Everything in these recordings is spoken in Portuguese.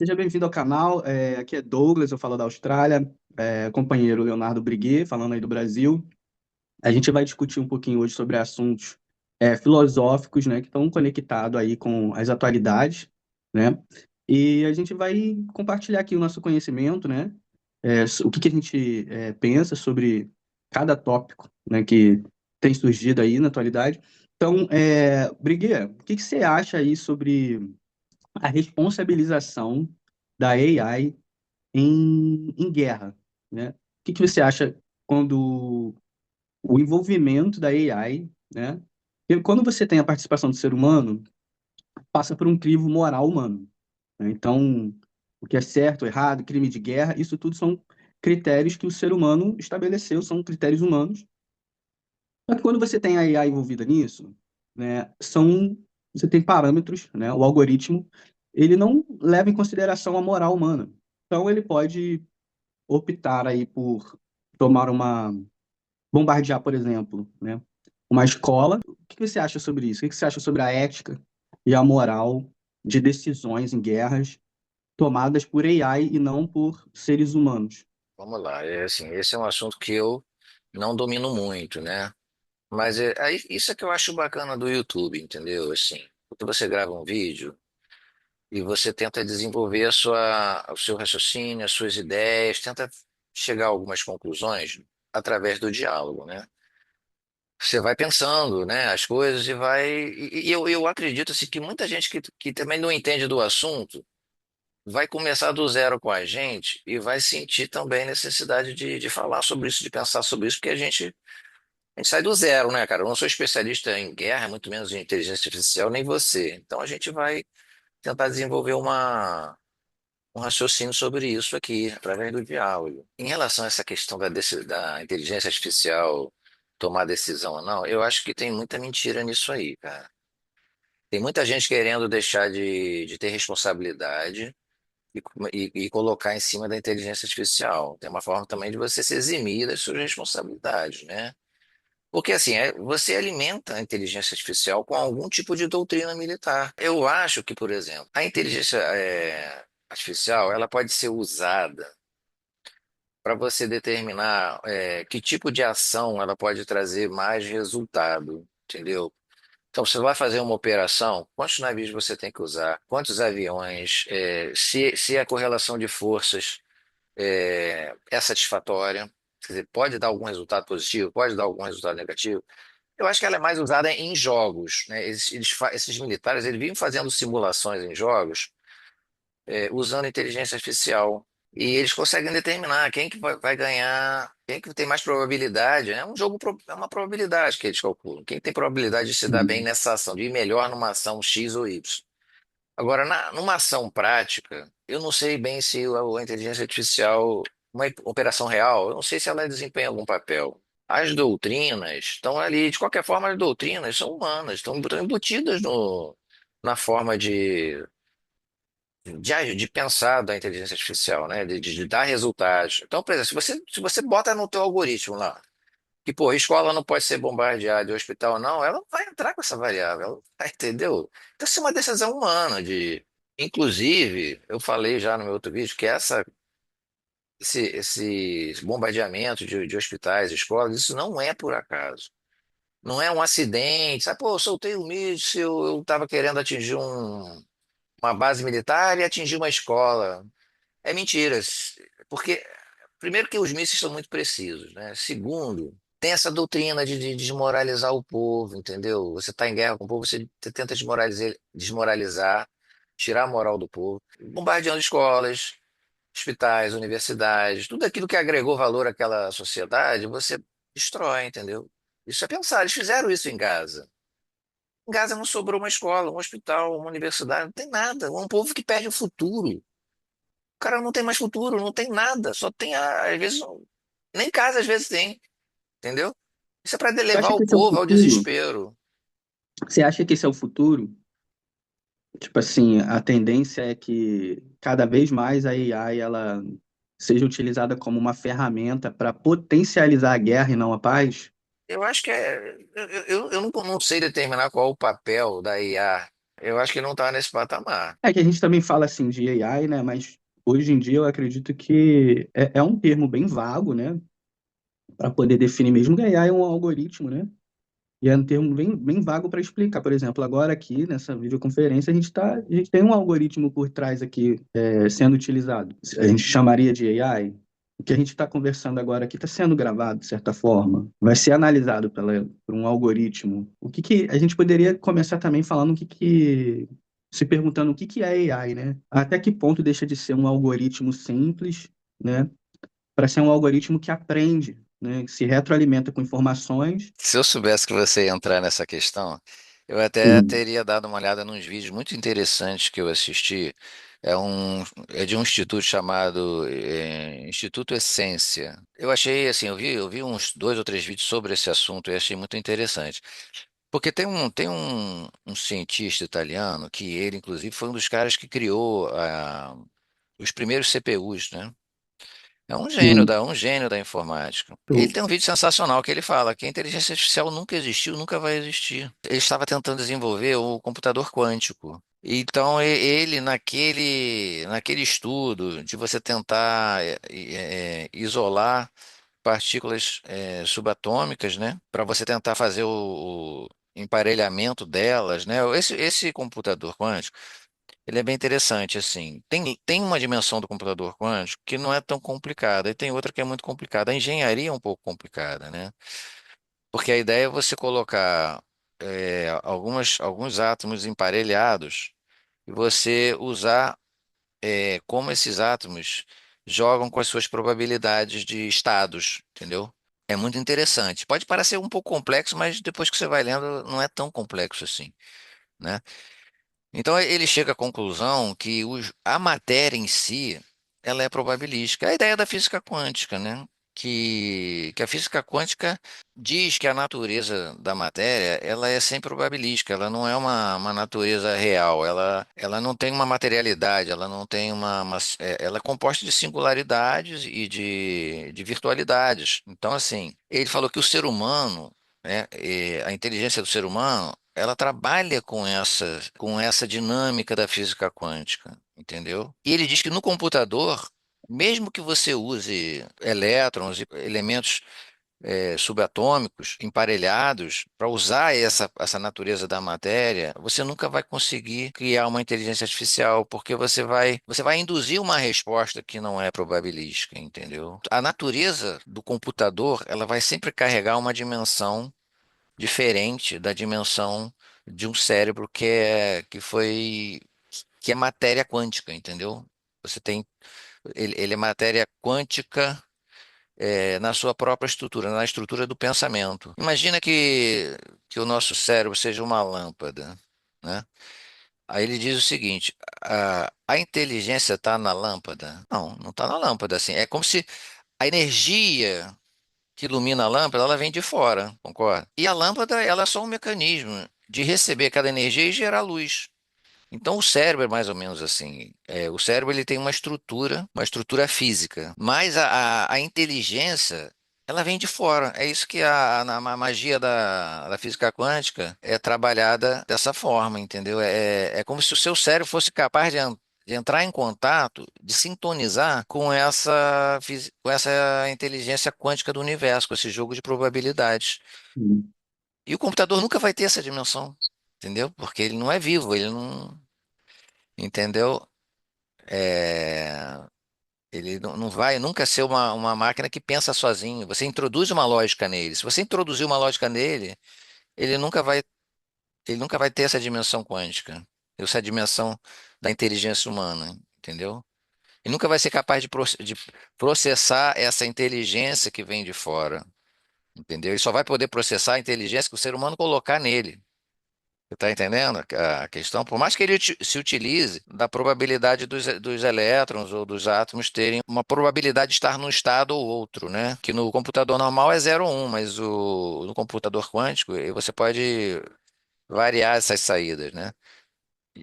Seja bem-vindo ao canal. Aqui é Douglas, eu falo da Austrália, companheiro Leonardo Briguet, falando aí do Brasil. A gente vai discutir um pouquinho hoje sobre assuntos filosóficos, né, que estão conectados aí com as atualidades, né? E a gente vai compartilhar aqui o nosso conhecimento, né? O que que a gente pensa sobre cada tópico, né, que tem surgido aí na atualidade. Então, Briguet, o que que você acha aí sobre a responsabilização da AI em guerra, né? O que que você acha quando o envolvimento da AI, né? Porque quando você tem a participação do ser humano, passa por um crivo moral humano, né? Então, o que é certo, errado, crime de guerra, isso tudo são critérios que o ser humano estabeleceu, são critérios humanos. Só que quando você tem a AI envolvida nisso, né, você tem parâmetros, né? O algoritmo, ele não leva em consideração a moral humana. Então, ele pode optar aí por tomar bombardear, por exemplo, né, uma escola. O que você acha sobre isso? O que você acha sobre a ética e a moral de decisões em guerras tomadas por AI e não por seres humanos? Vamos lá, assim, esse é um assunto que eu não domino muito, né? Mas aí, isso é que eu acho bacana do YouTube, entendeu? Assim, quando você grava um vídeo e você tenta desenvolver o seu raciocínio, as suas ideias, tenta chegar a algumas conclusões através do diálogo, né? Você vai pensando, né, as coisas e vai. Eu acredito assim, que muita gente que também não entende do assunto vai começar do zero com a gente e vai sentir também necessidade de falar sobre isso, de pensar sobre isso, porque a gente sai do zero, né, cara? Eu não sou especialista em guerra, muito menos em inteligência artificial, nem você. Então a gente vai tentar desenvolver um raciocínio sobre isso aqui, através do diálogo. Em relação a essa questão da inteligência artificial tomar decisão ou não, eu acho que tem muita mentira nisso aí, cara. Tem muita gente querendo deixar de ter responsabilidade e colocar em cima da inteligência artificial. Tem uma forma também de você se eximir das suas responsabilidades, né? Porque assim, você alimenta a inteligência artificial com algum tipo de doutrina militar. Eu acho que, por exemplo, a inteligência artificial ela pode ser usada para você determinar que tipo de ação ela pode trazer mais resultado, entendeu? Então, você vai fazer uma operação, quantos navios você tem que usar, quantos aviões, se a correlação de forças é satisfatória, quer dizer, pode dar algum resultado positivo, pode dar algum resultado negativo. Eu acho que ela é mais usada em jogos, né? Esses militares, eles vivem fazendo simulações em jogos, usando inteligência artificial. E eles conseguem determinar quem que vai ganhar, quem que tem mais probabilidade. É um jogo, é uma probabilidade que eles calculam. Quem tem probabilidade de se dar bem Sim. nessa ação, de ir melhor numa ação X ou Y. Agora, numa ação prática, eu não sei bem se a inteligência artificial, uma operação real, eu não sei se ela desempenha algum papel. As doutrinas estão ali, de qualquer forma, as doutrinas são humanas, estão embutidas na forma de pensar da inteligência artificial, né? De dar resultados. Então, por exemplo, se você bota no teu algoritmo lá, que, pô, escola não pode ser bombardeada e hospital não, ela não vai entrar com essa variável, ela vai, entendeu? Então, isso é uma decisão humana de... Inclusive, eu falei já no meu outro vídeo que esse bombardeamento de hospitais, escolas, isso não é por acaso. Não é um acidente, sabe? Pô, eu soltei um míssil, eu estava querendo atingir uma base militar e atingir uma escola. É mentira, porque primeiro que os mísseis são muito precisos, né? Segundo, tem essa doutrina de desmoralizar o povo, entendeu? Você está em guerra com o povo, você tenta desmoralizar, tirar a moral do povo, bombardeando escolas, hospitais, universidades, tudo aquilo que agregou valor àquela sociedade, você destrói, entendeu? Isso é pensar, eles fizeram isso em Gaza. Em Gaza não sobrou uma escola, um hospital, uma universidade, não tem nada. É um povo que perde o futuro. O cara não tem mais futuro, não tem nada, só tem, às vezes, nem casa às vezes tem, entendeu? Isso é para Você levar acha o que esse é o povo ao futuro? desespero. Você acha que esse é o futuro? Tipo assim, a tendência é que cada vez mais a AI ela seja utilizada como uma ferramenta para potencializar a guerra e não a paz? Eu acho que eu não sei determinar qual o papel da IA Eu acho que não está nesse patamar. É que a gente também fala assim de AI, né? Mas hoje em dia eu acredito que é um termo bem vago, né? Para poder definir mesmo que AI é um algoritmo, né? E é um termo bem vago para explicar. Por exemplo, agora aqui nessa videoconferência a gente tem um algoritmo por trás aqui sendo utilizado. A gente chamaria de AI. O que a gente está conversando agora aqui está sendo gravado de certa forma, vai ser analisado por um algoritmo. O que que a gente poderia começar também falando se perguntando o que que é AI, né? Até que ponto deixa de ser um algoritmo simples, né, para ser um algoritmo que aprende, né, que se retroalimenta com informações. Se eu soubesse que você ia entrar nessa questão, eu até Sim. teria dado uma olhada nos vídeos muito interessantes que eu assisti. É de um instituto chamado Instituto Essência. Eu achei assim, eu vi uns dois ou três vídeos sobre esse assunto e achei muito interessante. Porque um cientista italiano que ele, inclusive, foi um dos caras que criou os primeiros CPUs, né? É Sim. um gênio da informática. Ele tem um vídeo sensacional que ele fala que a inteligência artificial nunca existiu, nunca vai existir. Ele estava tentando desenvolver o computador quântico. Então, ele, naquele estudo de você tentar isolar partículas subatômicas, né, para você tentar fazer o emparelhamento delas, né, esse computador quântico ele é bem interessante, assim. Tem uma dimensão do computador quântico que não é tão complicada, e tem outra que é muito complicada. A engenharia é um pouco complicada, né? Porque a ideia é você colocar alguns átomos emparelhados e você usar como esses átomos jogam com as suas probabilidades de estados, entendeu? É muito interessante. Pode parecer um pouco complexo, mas depois que você vai lendo, não é tão complexo assim, né? Então ele chega à conclusão que a matéria em si, ela é probabilística. É a ideia da física quântica, né? Que a física quântica diz que a natureza da matéria, ela é sempre probabilística, ela não é uma natureza real, ela não tem uma materialidade, ela não tem ela é composta de singularidades e de virtualidades. Então, assim, ele falou que o ser humano, né, a inteligência do ser humano ela trabalha com essa dinâmica da física quântica, entendeu? E ele diz que no computador, mesmo que você use elétrons e elementos subatômicos emparelhados para usar essa natureza da matéria, você nunca vai conseguir criar uma inteligência artificial, porque você vai induzir uma resposta que não é probabilística, entendeu? A natureza do computador, ela vai sempre carregar uma dimensão diferente da dimensão de um cérebro que é matéria quântica, entendeu? Você tem ele é matéria quântica na sua própria estrutura, na estrutura do pensamento. Imagina que o nosso cérebro seja uma lâmpada, né? Aí ele diz o seguinte: a inteligência está na lâmpada? Não, não está na lâmpada. Assim, é como se a energia que ilumina a lâmpada, ela vem de fora, concorda? E a lâmpada, ela é só um mecanismo de receber aquela energia e gerar luz. Então o cérebro é mais ou menos assim. O cérebro ele tem uma estrutura física, mas a inteligência ela vem de fora. É isso que a magia da física quântica é trabalhada dessa forma, entendeu? É como se o seu cérebro fosse capaz de entrar em contato, de sintonizar com com essa inteligência quântica do universo, com esse jogo de probabilidades. E o computador nunca vai ter essa dimensão, entendeu? Porque ele não é vivo, ele não. Entendeu? É, ele não vai nunca ser uma máquina que pensa sozinho. Você introduz uma lógica nele. Se você introduzir uma lógica nele, ele nunca vai, ele nunca vai ter essa dimensão quântica, essa dimensão da inteligência humana, entendeu? Ele nunca vai ser capaz de processar essa inteligência que vem de fora, entendeu? Ele só vai poder processar a inteligência que o ser humano colocar nele. Você está entendendo a questão? Por mais que ele se utilize da probabilidade dos elétrons ou dos átomos terem uma probabilidade de estar num estado ou outro, né? Que no computador normal é 0 ou 1, mas no computador quântico você pode variar essas saídas, né?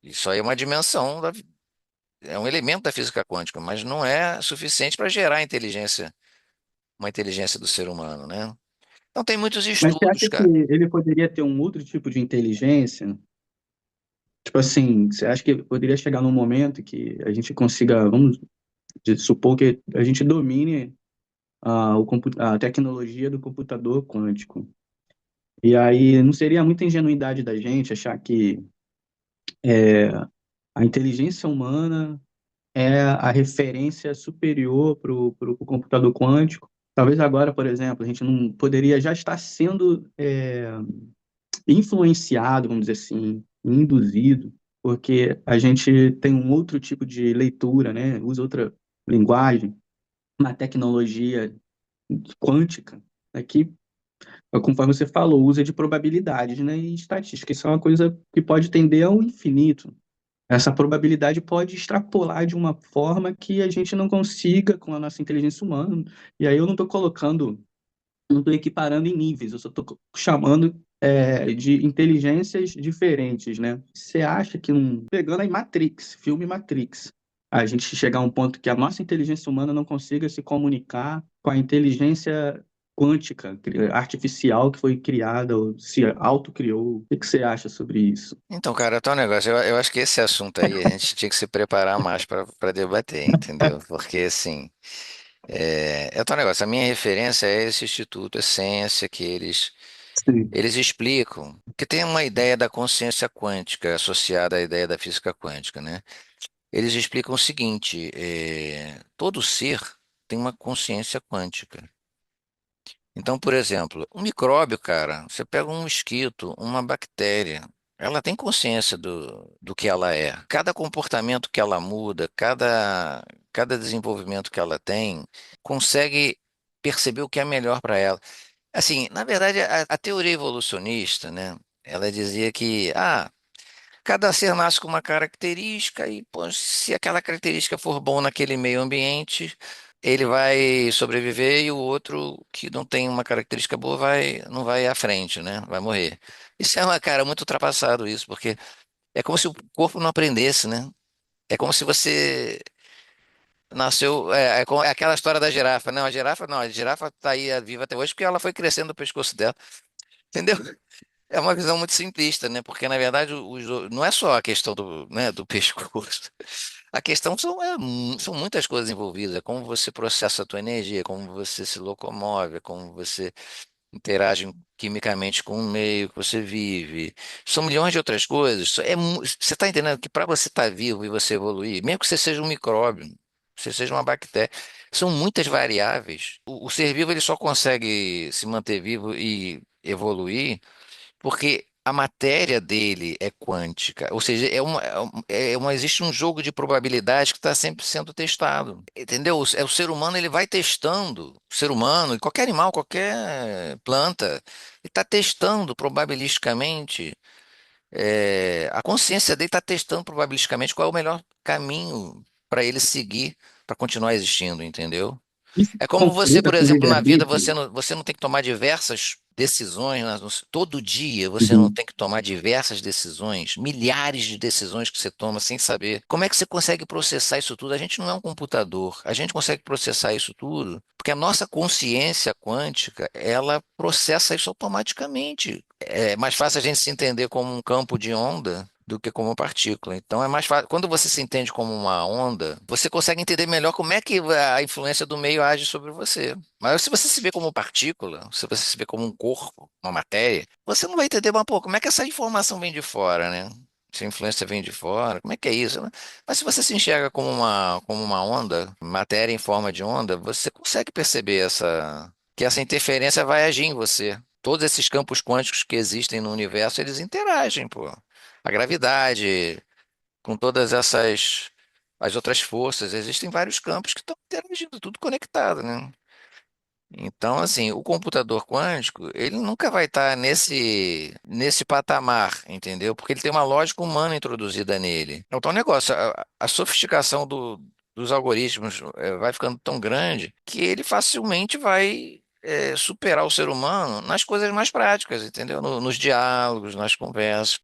Isso aí é uma dimensão, é um elemento da física quântica, mas não é suficiente para gerar uma inteligência do ser humano, né? Então tem muitos Mas você estudos, acha que cara. ele poderia ter um outro tipo de inteligência? Tipo assim, você acha que poderia chegar num momento que a gente consiga, vamos supor que a gente domine a tecnologia do computador quântico. E aí não seria muita ingenuidade da gente achar que a inteligência humana é a referência superior para o computador quântico. Talvez agora, por exemplo, a gente não poderia já estar sendo influenciado, vamos dizer assim, induzido, porque a gente tem um outro tipo de leitura, né? Usa outra linguagem, uma tecnologia quântica, né? Que, conforme você falou, usa de probabilidades, né? E estatística. Isso é uma coisa que pode tender ao infinito. Essa probabilidade pode extrapolar de uma forma que a gente não consiga com a nossa inteligência humana. E aí eu não estou colocando, não estou equiparando em níveis, eu só estou chamando de inteligências diferentes, né? Você acha que, pegando aí Matrix, filme Matrix, a gente chegar a um ponto que a nossa inteligência humana não consiga se comunicar com a inteligência quântica, artificial que foi criada, ou se autocriou. O que que você acha sobre isso? Então, cara, tá um negócio. Eu acho que esse assunto aí a gente tinha que se preparar mais para debater, entendeu? Porque assim, é tal negócio. A minha referência é esse Instituto Essência que Sim. eles explicam que tem uma ideia da consciência quântica associada à ideia da física quântica, né? Eles explicam o seguinte: todo ser tem uma consciência quântica. Então, por exemplo, um micróbio, cara, você pega um mosquito, uma bactéria, ela tem consciência do que ela é. Cada comportamento que ela muda, cada desenvolvimento que ela tem, consegue perceber o que é melhor para ela. Assim, na verdade, a teoria evolucionista, né, ela dizia que, cada ser nasce com uma característica e, pô, se aquela característica for bom naquele meio ambiente, ele vai sobreviver e o outro que não tem uma característica boa não vai à frente, né? Vai morrer. Isso é uma cara muito ultrapassado isso, porque é como se o corpo não aprendesse, né? É como se você nasceu, é aquela história da girafa, não, a girafa tá aí viva até hoje porque ela foi crescendo no pescoço dela, entendeu? É uma visão muito simplista, né? Porque na verdade não é só a questão do pescoço. A questão são muitas coisas envolvidas. É como você processa a tua energia, como você se locomove, como você interage quimicamente com o meio que você vive. São milhões de outras coisas. Você está entendendo que para você estar vivo e você evoluir, mesmo que você seja um micróbio, você seja uma bactéria, são muitas variáveis. O ser vivo ele só consegue se manter vivo e evoluir porque a matéria dele é quântica, ou seja, existe um jogo de probabilidade que está sempre sendo testado, entendeu? O ser humano ele vai testando, o ser humano, e qualquer animal, qualquer planta, ele está testando probabilisticamente, a consciência dele está testando probabilisticamente qual é o melhor caminho para ele seguir, para continuar existindo, entendeu? Isso É como você, conflita por com exemplo, na vida, livre-arbítrio? você não tem que tomar diversas decisões, né? Todo dia você não Uhum. tem que tomar diversas decisões, milhares de decisões que você toma sem saber. Como é que você consegue processar isso tudo? A gente não é um computador, a gente consegue processar isso tudo porque a nossa consciência quântica, ela processa isso automaticamente. É mais fácil a gente se entender como um campo de onda do que como partícula. Então é mais fácil. Quando você se entende como uma onda, você consegue entender melhor como é que a influência do meio age sobre você. Mas se você se vê como partícula, se você se vê como um corpo, uma matéria, você não vai entender, mas pô, como é que essa informação vem de fora, né? Se a influência vem de fora, como é que é isso, né? Mas se você se enxerga como uma onda, matéria em forma de onda, você consegue perceber que essa interferência vai agir em você. Todos esses campos quânticos que existem no universo, eles interagem, pô. A gravidade, com todas as outras forças, existem vários campos que estão interagindo, tudo conectado, né? Então, assim, o computador quântico, ele nunca vai estar nesse patamar, entendeu? Porque ele tem uma lógica humana introduzida nele. Então, o negócio, a sofisticação dos algoritmos vai ficando tão grande que ele facilmente vai superar o ser humano nas coisas mais práticas, entendeu? Nos diálogos, nas conversas.